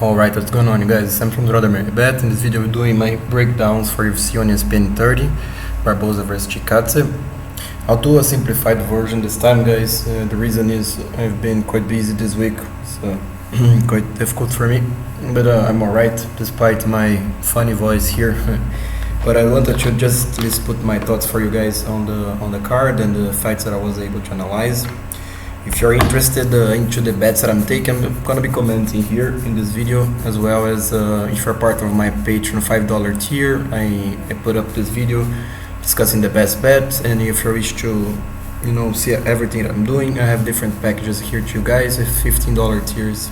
Alright, what's going on, you guys? Sam from the Other Bet. In this video we're doing my breakdowns for UFC on ESPN 30, Barboza vs Chikadze. I'll do a simplified version this time, guys. The reason is I've been quite busy this week, so quite difficult for me, but I'm alright despite my funny voice here. But I wanted to just at least put my thoughts for you guys on the card and the fights that I was able to analyze. If you're interested into the bets that I'm taking, I'm gonna be commenting here in this video, as well as if you're part of my Patreon $5 tier, I put up this video discussing the best bets. And if you wish to, see everything that I'm doing, I have different packages here to you guys with $15 tiers.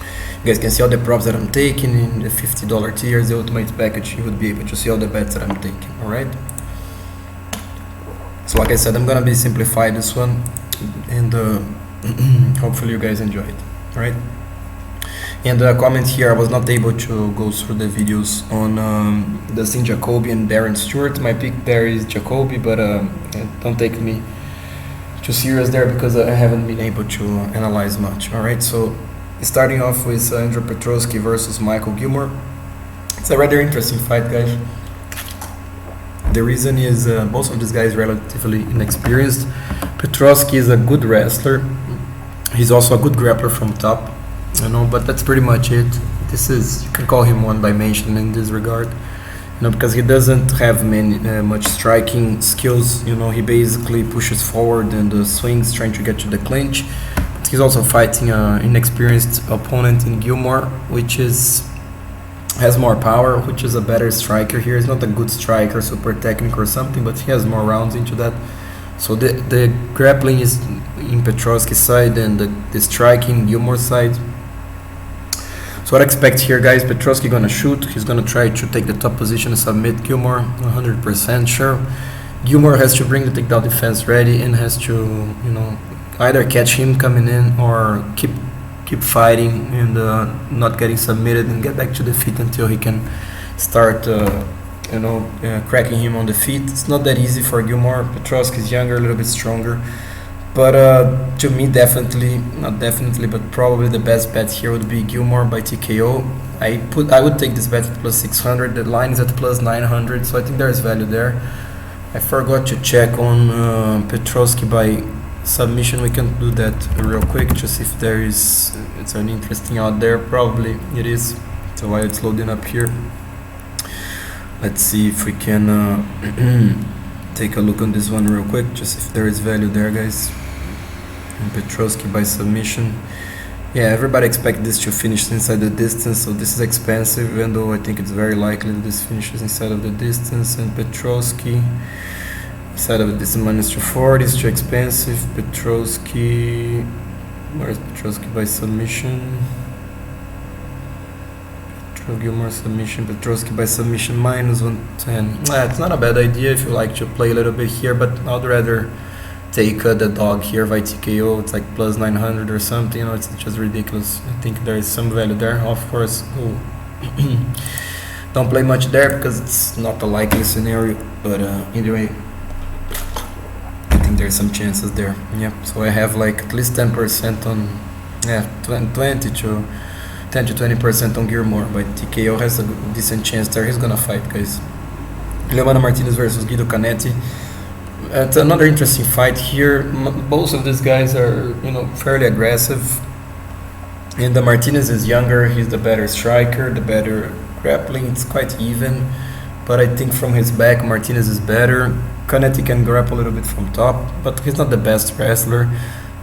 You guys can see all the props that I'm taking in the $50 tiers, the ultimate package. You would be able to see all the bets that I'm taking. All right. So like I said, I'm gonna be simplify this one, and hopefully you guys enjoy it. All right. And comment here, I was not able to go through the videos on Dustin Jacoby and Darren Stewart. My pick there is Jacoby, but don't take me too serious there because I haven't been able to analyze much. All right, so starting off with Andrew Petroski versus Micheal Gilmore. It's a rather interesting fight, guys. The reason is both of these guys are relatively inexperienced. Petroski is a good wrestler. He's also a good grappler from top, but that's pretty much it. This is, you can call him one-dimensional in this regard, because he doesn't have much striking skills. He basically pushes forward and swings, trying to get to the clinch. But he's also fighting an inexperienced opponent in Gilmore, which has more power, which is a better striker here. He's not a good striker, super technical or something, but he has more rounds into that. So the grappling is in Petroski's side and the striking Gilmore's side. So what I expect here, guys, Petroski gonna shoot. He's gonna try to take the top position and submit Gilmore, 100% sure. Gilmore has to bring the takedown defense ready and has to, either catch him coming in or keep fighting and not getting submitted and get back to the feet until he can start cracking him on the feet. It's not that easy for Gilmore. Petroski is younger, a little bit stronger, but to me, but probably the best bet here would be Gilmore by TKO. I would take this bet at plus 600. The line is at plus 900, so I think there is value there. I forgot to check on Petroski by submission. We can do that real quick, just if it's an interesting out there. Probably it is. So while it's loading up here, let's see if we can take a look on this one real quick, just if there is value there, guys. And Petroski by submission. Yeah, everybody expects this to finish inside the distance, so this is expensive, even though I think it's very likely that this finishes inside of the distance. And Petroski inside of this minus 240 is too expensive. Petroski, where's Petroski by submission? Gilmore submission, Petroski by submission minus 110. It's not a bad idea if you like to play a little bit here, but I'd rather take the dog here by TKO. It's like plus 900 or something. It's just ridiculous. I think there is some value there. Of course, don't play much there because it's not a likely scenario. But anyway, I think there's some chances there. Yeah. So I have like at least 10% on, 10 to 20% on Gilmore, but TKO has a decent chance there. He's gonna fight, guys. Leomana Martinez versus Guido Cannetti. It's another interesting fight here. Both of these guys are, fairly aggressive. And the Martinez is younger. He's the better striker, the better grappling. It's quite even, but I think from his back, Martinez is better. Cannetti can grapple a little bit from top, but he's not the best wrestler.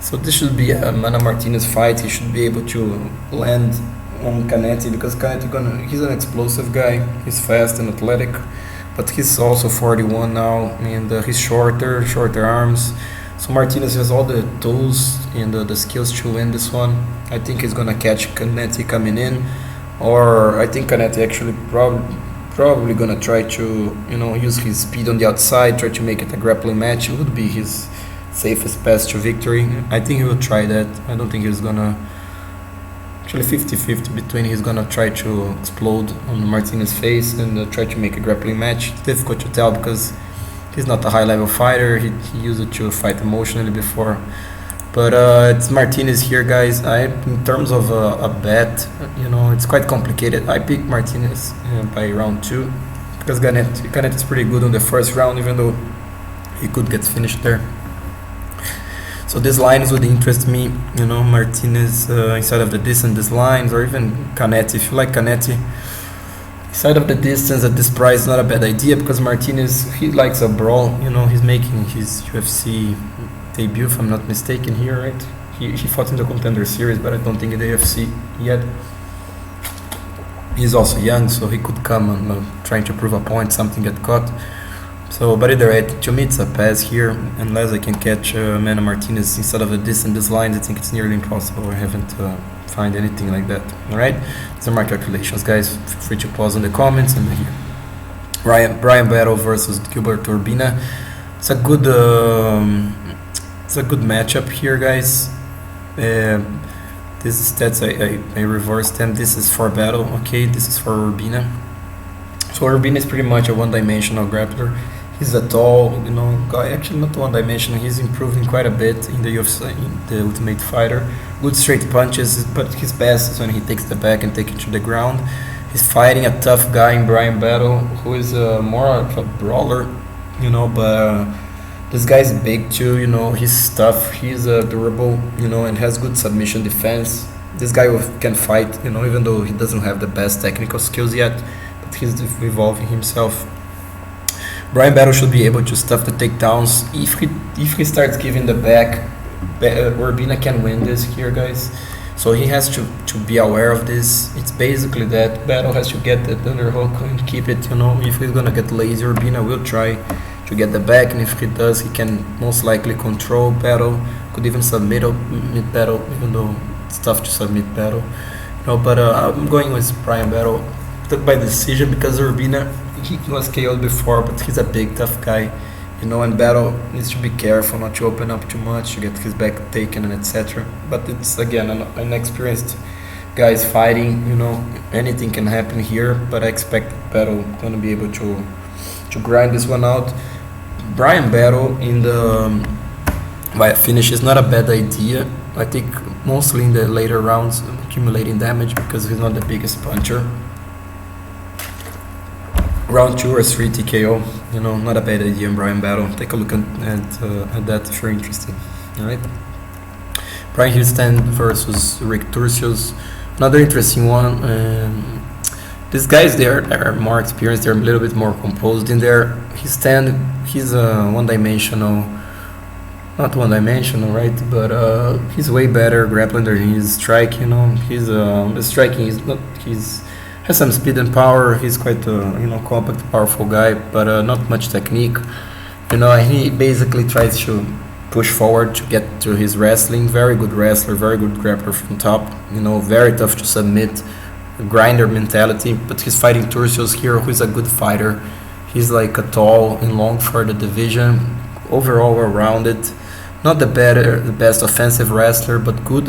So this should be a Mana Martinez fight. He should be able to land on Cannetti because Cannetti he's an explosive guy. He's fast and athletic, but he's also 41 now, and he's shorter arms. So Martinez has all the tools and the skills to win this one. I think he's gonna catch Cannetti coming in, or I think Cannetti actually probably gonna try to use his speed on the outside, try to make it a grappling match. It would be his safest path to victory. I think he will try that. I don't think he's gonna, actually 50-50 between he's gonna try to explode on Martinez's face and try to make a grappling match. It's difficult to tell because he's not a high level fighter. He used it to fight emotionally before, But it's Martinez here, guys. In terms of a bet, it's quite complicated. I picked Martinez by round 2 because Cannetti is pretty good on the first round, even though he could get finished there. So these lines would interest me, Martinez inside of the distance, these lines, or even Cannetti. If you like Cannetti, inside of the distance at this price is not a bad idea because Martinez, he likes a brawl. He's making his UFC debut, if I'm not mistaken, here, right? He fought in the Contender Series, but I don't think in the UFC yet. He's also young, so he could come and trying to prove a point, something get caught. So, but either way, to me it's a pass here, unless I can catch Mana Martinez instead of the distance. This line, I think it's nearly impossible. I haven't find anything like that. All right, these are my calculations, guys. Feel free to pause in the comments and here. Bryan battle versus Gilbert Urbina. It's a good matchup here, guys. This is stats I reversed them. This is for battle. Okay, this is for Urbina. So Urbina is pretty much a one-dimensional grappler. He's a tall, guy. Actually, not one-dimensional. He's improving quite a bit in the UFC, in the Ultimate Fighter. Good straight punches, but his best is when he takes the back and takes it to the ground. He's fighting a tough guy in Bryan battle, who is more of a brawler, but this guy's big too. He's tough. He's durable, and has good submission defense. This guy can fight, even though he doesn't have the best technical skills yet, but he's evolving himself. Bryan battle should be able to stuff the takedowns. If he starts giving the back, Urbina can win this here, guys. So he has to be aware of this. It's basically that battle has to get the underhook and keep it. If he's gonna get lazy, Urbina will try to get the back, and if he does, he can most likely control battle. Could even submit mid battle, even though it's tough to submit battle. But I'm going with Bryan battle by decision because Urbina, he was KO'd before, but he's a big tough guy, and battle needs to be careful not to open up too much, to get his back taken and etc. But it's again an experienced guys fighting, anything can happen here, but I expect battle gonna be able to grind this one out. Bryan battle in the finish is not a bad idea. I think mostly in the later rounds, accumulating damage because he's not the biggest puncher. Round 2 or 3 TKO, not a bad idea in Bryan battle. Take a look at that if you're interested. All right. Brady Hilstand versus Ricky Turcios. Another interesting one. These guys, they are more experienced. They're a little bit more composed in there. He's one-dimensional, not one-dimensional, right? But he's way better grappling than his strike. He's the striking is not. Has some speed and power. He's quite compact, powerful guy, but not much technique. He basically tries to push forward to get to his wrestling. Very good wrestler, very good grappler from top. Very tough to submit. Grinder mentality, but he's fighting Turcios here, who is a good fighter. He's like a tall and long for the division. Overall, well-rounded. Not the best offensive wrestler, but good,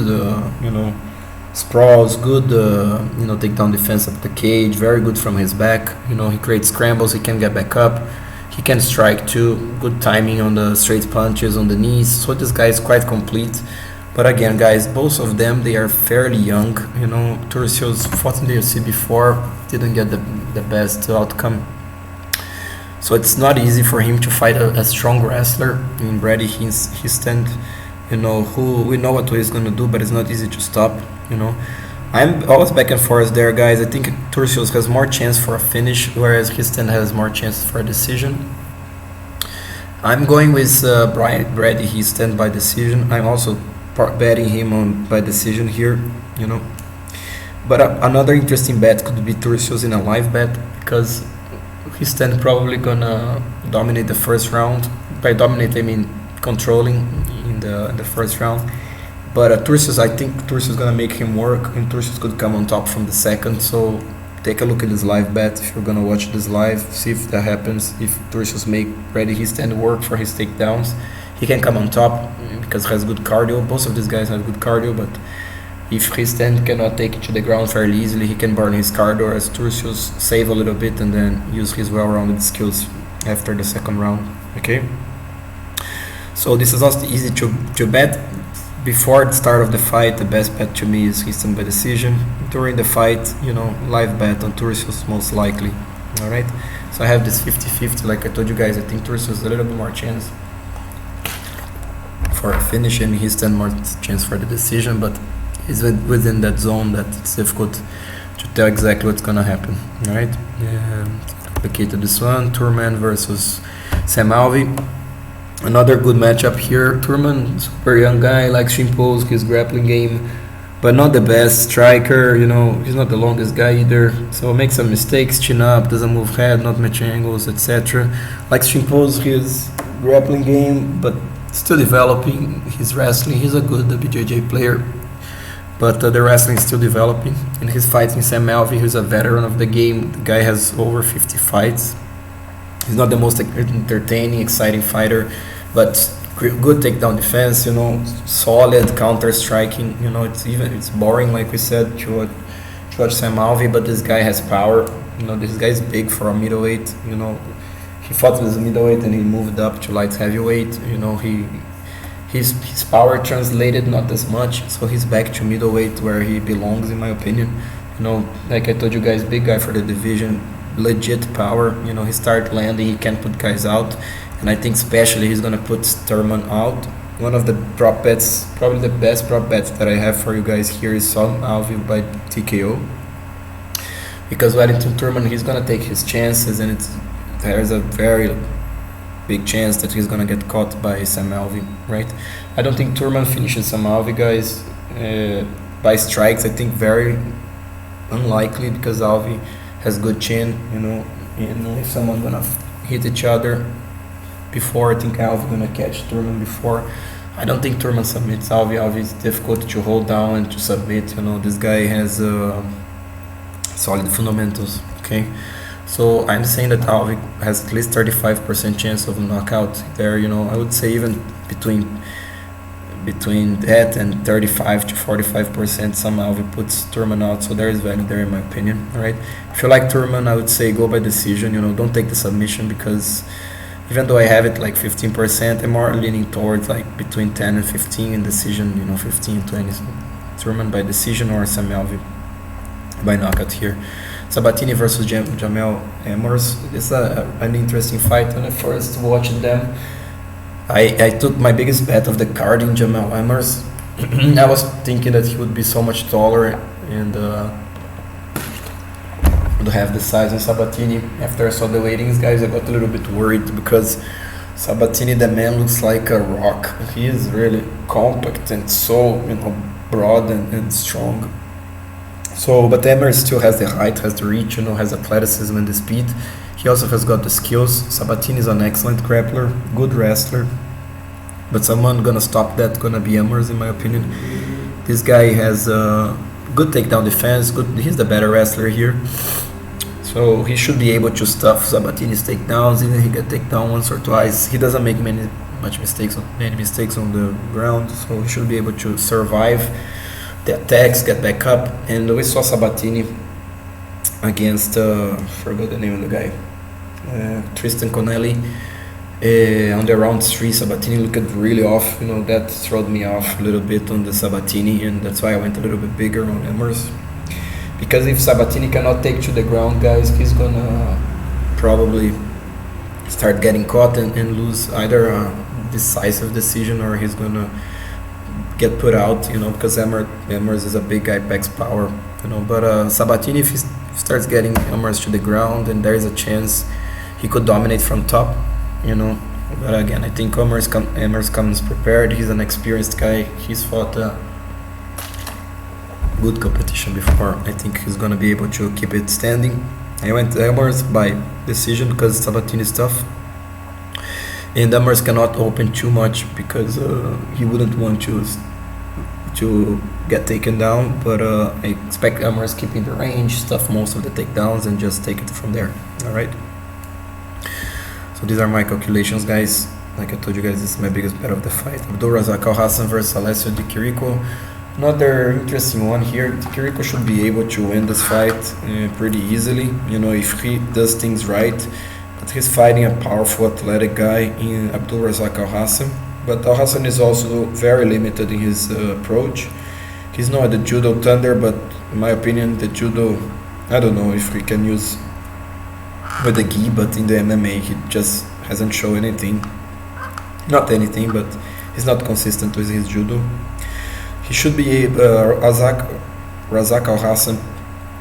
sprawls, good, takedown defense of the cage. Very good from his back. He creates scrambles. He can get back up. He can strike too. Good timing on the straight punches, on the knees. So this guy is quite complete. But again, guys, both of them, they are fairly young. Turcios fought in the UFC before, didn't get the best outcome. So it's not easy for him to fight a strong wrestler in Brady Hilstand, who we know what he's going to do, but it's not easy to stop, I'm always back and forth there, guys. I think Turcios has more chance for a finish, whereas Hilstand has more chance for a decision. I'm going with Brady Hilstand by decision. I'm also betting him on by decision here, But another interesting bet could be Turcios in a live bet, because Hilstand probably gonna dominate the first round. By dominate, I mean controlling in the first round. But Turcios, I think Turcios gonna make him work, and Turcios could come on top from the second. So take a look at this live bet if you're gonna watch this live. See if that happens. If Turcios make Brady Hilstand work for his takedowns, he can come on top because he has good cardio. Both of these guys have good cardio, but if Hilstand cannot take it to the ground fairly easily, he can burn his cardio as Turcios save a little bit and then use his well-rounded skills after the second round. Okay. So this is also easy to bet. before the start of the fight, the best bet to me is Hilstand by decision. During the fight, live bet on Turcios most likely. All right. So I have this 50-50. Like I told you guys, I think Turcios has a little bit more chance for a finish, and Hilstand more chance for the decision. But it's within that zone that it's difficult to tell exactly what's gonna happen. All right. Complicated this one. Turman versus Sam Alvey. Another good matchup here. Turman, super young guy, likes to impose his grappling game, but not the best striker. He's not the longest guy either, so makes some mistakes, chin up, doesn't move head, not match angles, etc. Likes to impose his grappling game, but still developing his wrestling. He's a good BJJ player, but the wrestling is still developing. And his fights in Sam Alvey, who's a veteran of the game. The guy has over 50 fights. He's not the most entertaining, exciting fighter, but good takedown defense, solid counter striking. It's boring, like we said, to watch Sam Alvey, but this guy has power. This guy is big for a middleweight. He fought as a middleweight and he moved up to light heavyweight. His power translated not as much, so he's back to middleweight where he belongs, in my opinion. Like I told you guys, big guy for the division. Legit power, he start landing, he can put guys out, and I think especially he's gonna put Turman out. One of the prop bets, probably the best prop bets that I have for you guys here is Sam Alvey by TKO, because Wellington Turman, he's gonna take his chances, and there's a very big chance that he's gonna get caught by Sam Alvey, right? I don't think Turman finishes Sam Alvey, guys, by strikes. I think very unlikely, because Alvey has good chin, if someone gonna hit each other before, I think Alvey gonna catch Turman before. I don't think Turman submits Alvey. Alvey is difficult to hold down and to submit. This guy has solid fundamentals. Okay, so I'm saying that Alvey has at least 35% chance of knockout there. I would say even between that and 35 to 45%, Sam Alvey puts Turman out, so there is value there in my opinion. All right, if you like Turman, I would say go by decision. Don't take the submission, because even though I have it like 15%, I'm more leaning towards like between 10 and 15 in decision. 15, 20. So Turman by decision or Sam Alvey by knockout here. Sabatini versus Jamall Emmers. It's an interesting fight. When I first watched them, I took my biggest bet of the card in Jamall Emmers. I was thinking that he would be so much taller and would have the size of Sabatini. After I saw the weightings, guys, I got a little bit worried, because Sabatini, the man, looks like a rock. He is really compact and so broad and strong. So, but Emmers still has the height, has the reach, has athleticism and the speed. He also has got the skills. Sabatini is an excellent grappler, good wrestler, but someone gonna stop that gonna be Emmers, in my opinion. This guy has good takedown defense. He's the better wrestler here, so he should be able to stuff Sabatini's takedowns. Even he get takedown once or twice. He doesn't make many mistakes on the ground, so he should be able to survive the attacks, get back up. And we saw Sabatini against forgot the name of the guy, Tristan Connelly, on the round 3. Sabatini looked really off. That threw me off a little bit on the Sabatini, and that's why I went a little bit bigger on Emmers, because if Sabatini cannot take to the ground, guys, he's gonna probably start getting caught and lose either a decisive decision, or he's gonna get put out, because Emmers is a big guy, packs power, but Sabatini, if he starts getting Emmers to the ground, and there is a chance he could dominate from top, but again, I think Emmers comes prepared. He's an experienced guy. He's fought good competition before. I think he's gonna be able to keep it standing. I went Emmers by decision because Sabatini is tough, and Emmers cannot open too much, because he wouldn't want to get taken down, but I expect Emmers keeping the range, stuff most of the takedowns, and just take it from there. Alright, so these are my calculations, guys. Like I told you guys, this is my biggest bet of the fight. Abdul, Razak, ALhassan versus Alessio de Chirico. Another interesting one here. Chirico should be able to win this fight pretty easily, if he does things right. But he's fighting a powerful, athletic guy in Abdul Razak ALhassan. But ALhassan is also very limited in his approach. He's not the judo thunder, but in my opinion, the judo, I don't know if we can use with the gi, but in the MMA, he just hasn't shown anything. Not anything, but he's not consistent with his judo. He should be Razak ALhassan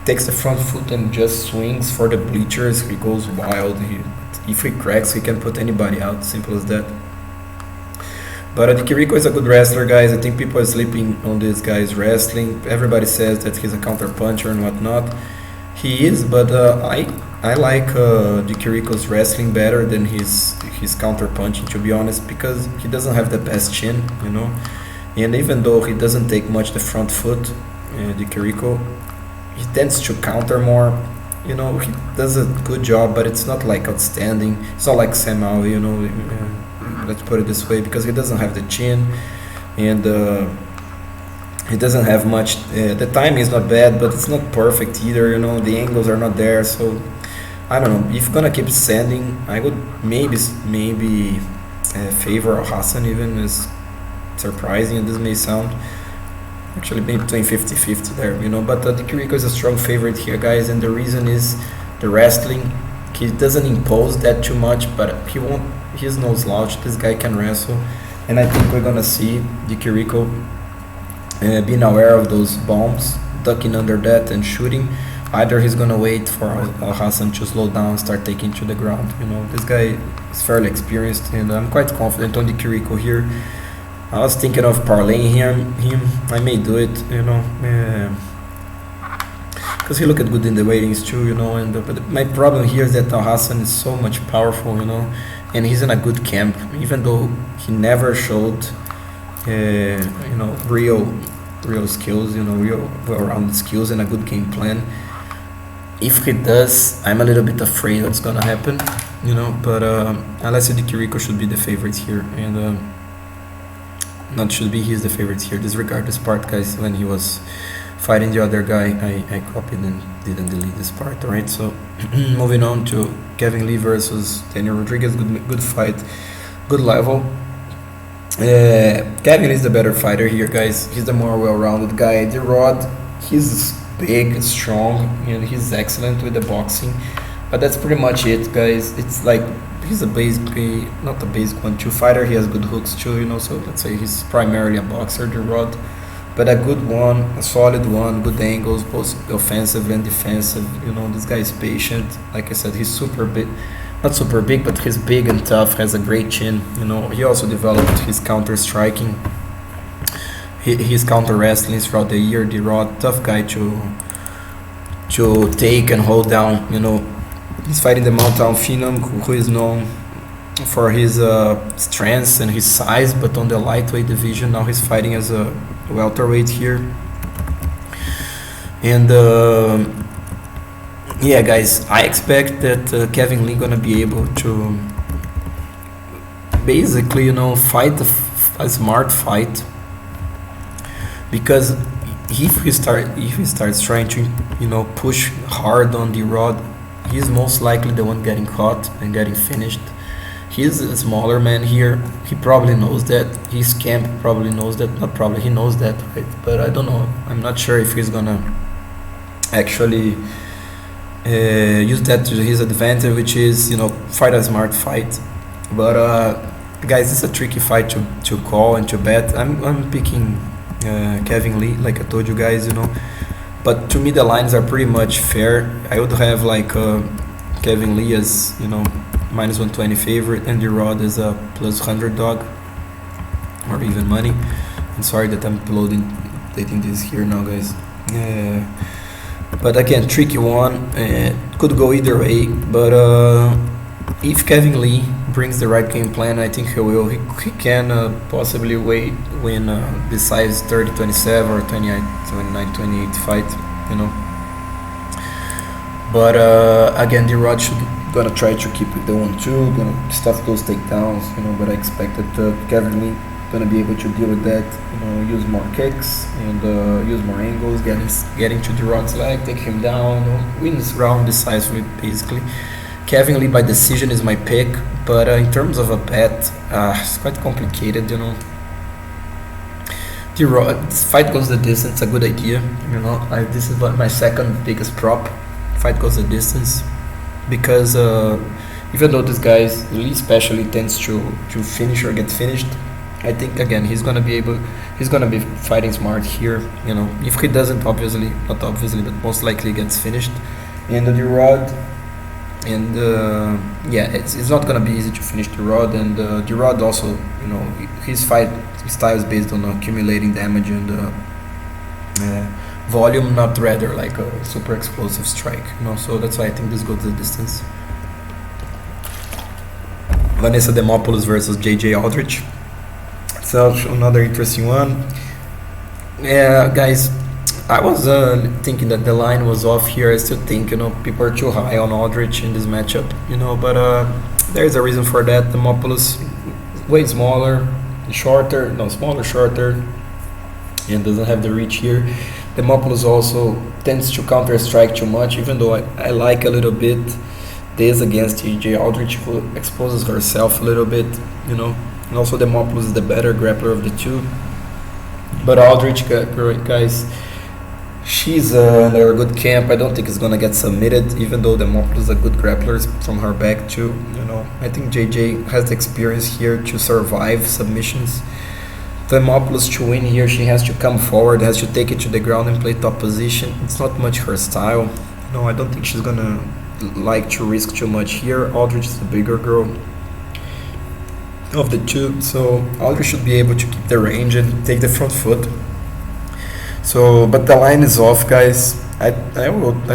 takes the front foot and just swings for the bleachers. He goes wild. If he cracks, he can put anybody out. Simple as that. But Chirico is a good wrestler, guys. I think people are sleeping on this guy's wrestling. Everybody says that he's a counter puncher and whatnot. He is, but I like Chirico's wrestling better than his counter punching, to be honest, because he doesn't have the best chin, you know. And even though he doesn't take much the front foot, Chirico, he tends to counter more. You know, he does a good job, but it's not like outstanding. It's not like Sam Alvey, you know. Let's put it this way, because he doesn't have the chin, and he doesn't have much. The timing is not bad, but it's not perfect either. You know, the angles are not there. So I don't know. If you're gonna keep sending, I would maybe favor ALhassan, even as surprising this may sound. Actually, maybe between 50-50 there, you know. But Chirico is a strong favorite here, guys, and the reason is the wrestling. He doesn't impose that too much, but he won't. He's no slouch. This guy can wrestle, and I think we're gonna see Chirico being aware of those bombs, ducking under that and shooting. Either he's gonna wait for ALhassan to slow down, start taking to the ground. You know, this guy is fairly experienced, and I'm quite confident on Chirico here. I was thinking of parlaying him. I may do it, you know, because he looked good in the weightings too, you know. And but my problem here is that ALhassan is so much powerful, you know, and he's in a good camp, even though he never showed, you know, real skills, you know, real well-rounded skills and a good game plan. If he does, I'm a little bit afraid what's gonna happen, you know. But Alessio Chirico should be the favorite here, and not should be, he's the favorite here. Disregard this part, guys. When he was fighting the other guy, I copied and didn't delete this part. Alright, so moving on to Kevin Lee versus Daniel Rodriguez. Good fight, good level. Kevin Lee is the better fighter here, guys. He's the more well-rounded guy. The Rod, he's big, strong, and he's excellent with the boxing. But that's pretty much it, guys. It's like he's basically not a basic 1-2 fighter. He has good hooks too, you know. So let's say he's primarily a boxer, the Rod, but a good one, a solid one, good angles, both offensive and defensive. You know, this guy is patient. Like I said, he's super big, not super big, but he's big and tough. Has a great chin. You know, he also developed his counter striking, his counter wrestling throughout the year. The Rod, tough guy to take and hold down. You know. He's fighting the Mountain Phenom, who is known for his strength and his size, but on the lightweight division. Now he's fighting as a welterweight here. And yeah, guys, I expect that Kevin Lee gonna be able to basically, you know, fight a smart fight, because if he starts trying to, you know, push hard on the Rod, he's most likely the one getting caught and getting finished. He's a smaller man here. He probably knows that. His camp probably knows that. Not probably, he knows that, right? But I don't know. I'm not sure if he's gonna actually use that to his advantage, which is, you know, fight a smart fight. But guys, it's a tricky fight to call and to bet. I'm picking Kevin Lee, like I told you guys, you know. But to me, the lines are pretty much fair. I would have like Kevin Lee as, you know, minus 120 favorite, and the Rod is a plus 100 dog, or even money. I'm sorry that I'm updating this here now, guys. But again, tricky one. Could go either way. But if Kevin Lee brings the right game plan, I think he will. He can possibly win the size 30-27 or 29-28 fight, you know. But again, the Rod gonna try to keep it the 1-2, gonna stuff those takedowns, you know. But I expect that Kevin Lee gonna be able to deal with that, you know, use more kicks and use more angles, getting to the Rod's leg, take him down, you know, win this round decisively, basically. Kevin Lee by decision is my pick, but in terms of a bet, it's quite complicated, you know. This fight goes the distance, a good idea, you know. This is my second biggest prop. Fight goes the distance, because even though this guy, Lee especially, tends to finish or get finished, I think again he's gonna be fighting smart here, you know. If he doesn't, not obviously, but most likely gets finished. And the Rod, and it's not gonna be easy to finish the Rod. And the Rod also, you know, his fight style is based on accumulating damage and volume, not rather like a super explosive strike, you know. So that's why I think this goes the distance. Vanessa Demopoulos versus JJ Aldrich. So another interesting one. Yeah, guys, I was thinking that the line was off here. I still think, you know, people are too high on Aldrich in this matchup, you know, but there's a reason for that. Demopoulos way smaller, shorter, and doesn't have the reach here. Demopoulos also tends to counter strike too much, even though I like a little bit this against JJ Aldrich, who exposes herself a little bit, you know. And also Demopoulos is the better grappler of the two. But Aldrich, guys, she's under a good camp. I don't think it's gonna get submitted, even though Demopoulos is a good grappler from her back too, you know. I think JJ has the experience here to survive submissions. Demopoulos, to win here, she has to come forward, has to take it to the ground and play top position. It's not much her style. No, I don't think she's gonna like to risk too much here. Aldrich is the bigger girl of the two, so Aldrich should be able to keep the range and take the front foot. So, but the line is off, guys. I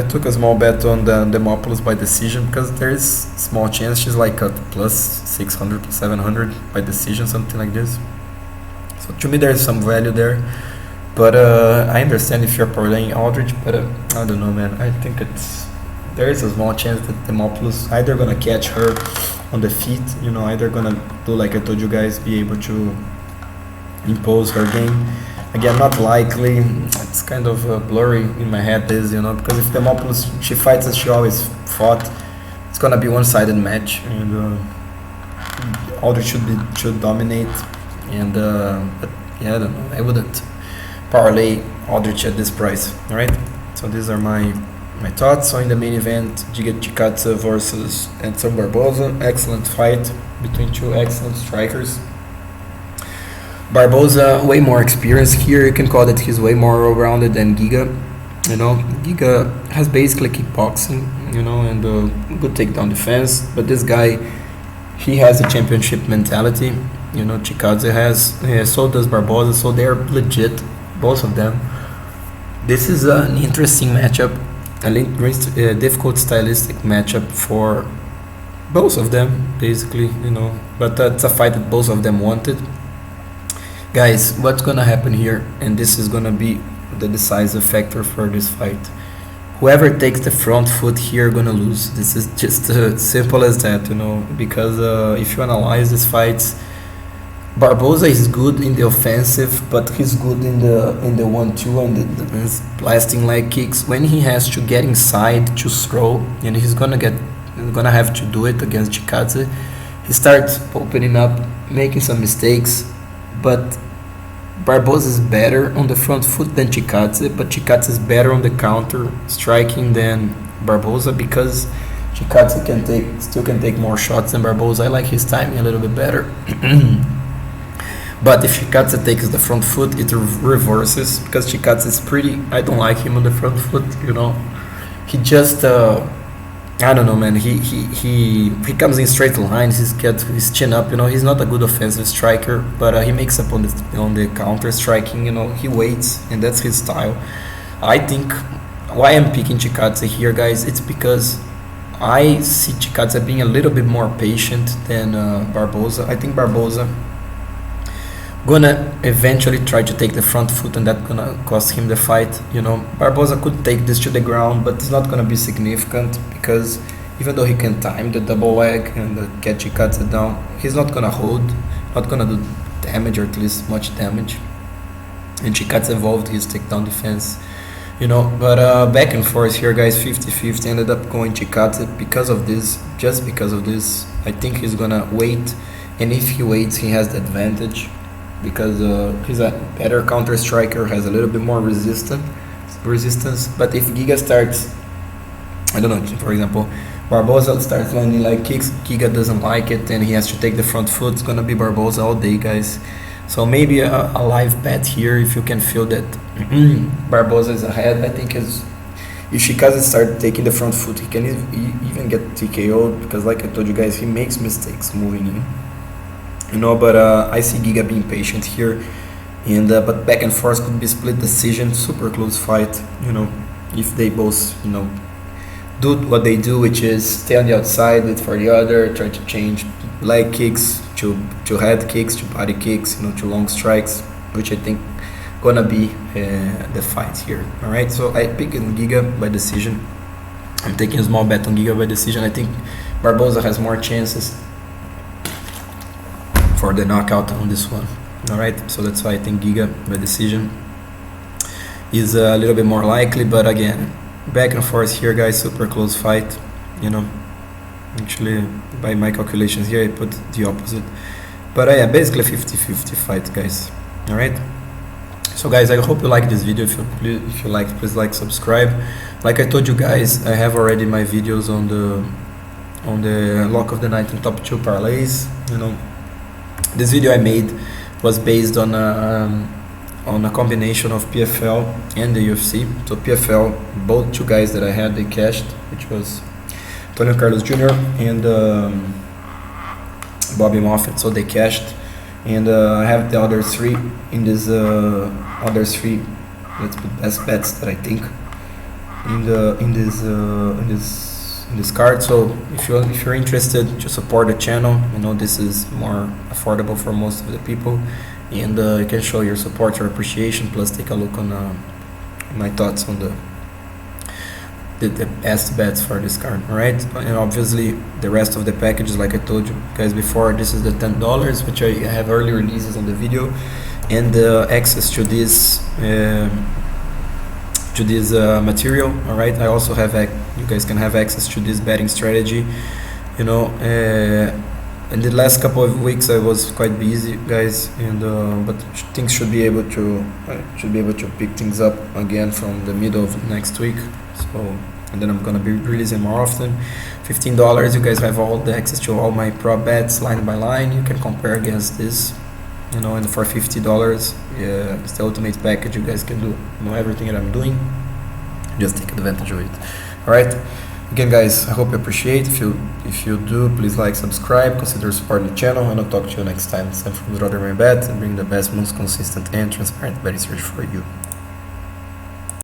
took a small bet on the Demopoulos by decision, because there is small chance she's like a plus 600 to 700 by decision, something like this. So to me there's some value there, but I understand if you're parlaying Aldrich, but I don't know, man. I think there is a small chance that Demopoulos either gonna catch her on the feet, you know, either gonna do like I told you guys, be able to impose her game. Again, not likely. It's kind of blurry in my head, this, you know, because if Demopoulos, she fights as she always fought, it's gonna be one-sided match, and Aldrich should dominate. And but yeah, I don't know. I wouldn't parlay Aldrich at this price. All right. So these are my thoughts. So in the main event, Giga Chikadze versus Edson Barboza. Excellent fight between two excellent strikers. Barboza way more experienced here. You can call that he's way more well-rounded than Giga. You know, Giga has basically kickboxing, you know, and good takedown defense. But this guy, he has a championship mentality. You know, Chikadze has. So does Barboza. So they're legit, both of them. This is an interesting matchup, a difficult stylistic matchup for both of them, basically. You know, but it's a fight that both of them wanted. Guys, what's gonna happen here, and this is gonna be the decisive factor for this fight. Whoever takes the front foot here gonna lose. This is just simple as that, you know, because if you analyze these fights, Barboza is good in the offensive, but he's good in the 1-2 and the blasting leg kicks. When he has to get inside to throw, and he's gonna have to do it against Chikadze, he starts opening up, making some mistakes. But Barboza is better on the front foot than Chikadze, but Chikadze is better on the counter striking than Barboza, because Chikadze still can take more shots than Barboza. I like his timing a little bit better. But if Chikadze takes the front foot, it reverses, because Chikadze is I don't like him on the front foot, you know. He just I don't know, man. He comes in straight lines. He's got his chin up. You know, he's not a good offensive striker, but he makes up on the counter striking. You know, he waits, and that's his style. I think why I'm picking Chikadze here, guys, it's because I see Chikadze being a little bit more patient than Barboza. I think Barboza gonna eventually try to take the front foot, and that's gonna cost him the fight. You know, Barboza could take this to the ground, but it's not gonna be significant, because even though he can time the double leg and get Chikadze down, he's not gonna hold, not gonna do damage, or at least much damage. And Chikadze evolved his takedown defense But back and forth here, guys. 50-50 ended up going Chikadze because of this. Just because of this, I think he's gonna wait, and if he waits, he has the advantage because he's a better counter striker, has a little bit more resistance. But if Giga starts, I don't know, for example, Barboza starts landing like kicks, Giga doesn't like it, and he has to take the front foot. It's gonna be Barboza all day, guys. So maybe a live bet here if you can feel that Barboza is ahead. I think if Chikadze start taking the front foot, he can even get TKO because, like I told you guys, he makes mistakes moving in. But I see Giga being patient here, and but back and forth could be split decision, super close fight. If they both do what they do, which is stay on the outside, wait for the other, try to change leg kicks to head kicks, to body kicks, to long strikes, which I think gonna be the fight here. All right, so I pick Giga by decision. I'm taking a small bet on Giga by decision. I think Barboza has more chances for the knockout on this one. All right, so that's why I think Giga by decision is a little bit more likely. But again, back and forth here, guys, super close fight. Actually, by my calculations here, I put the opposite. But yeah, basically 50-50 fight, guys. All right. So guys, I hope you like this video. If you like, please like, subscribe. Like I told you guys, I have already my videos on the lock of the night and top 2 parlays. This video I made was based on a combination of PFL and the UFC. So PFL, both 2 guys that I had, they cashed, which was Antonio Carlos Jr. and Bobby Moffett, so they cashed. And I have the other 3 in this other 3, let's put best bets that I think in this card. So if you're interested to support the channel, this is more affordable for most of the people, and you can show your support, your appreciation, plus take a look on my thoughts on the best bets for this card. All right, and obviously the rest of the packages, like I told you guys before, this is the $10, which I have early releases on the video, and access to this material. All right, I also have you guys can have access to this betting strategy. In the last couple of weeks I was quite busy, guys, and but things should be able to pick things up again from the middle of next week. So, and then I'm gonna be releasing more often. $15, you guys have all the access to all my prop bets line by line. You can compare against this, and for $50, it's the ultimate package. You guys can do everything that I'm doing. Just take advantage of it. All right. Again, guys, I hope you appreciate. If you do, please like, subscribe, consider supporting the channel, and I'll talk to you next time. It's time for my bet and bring the best, most consistent and transparent betting search for you.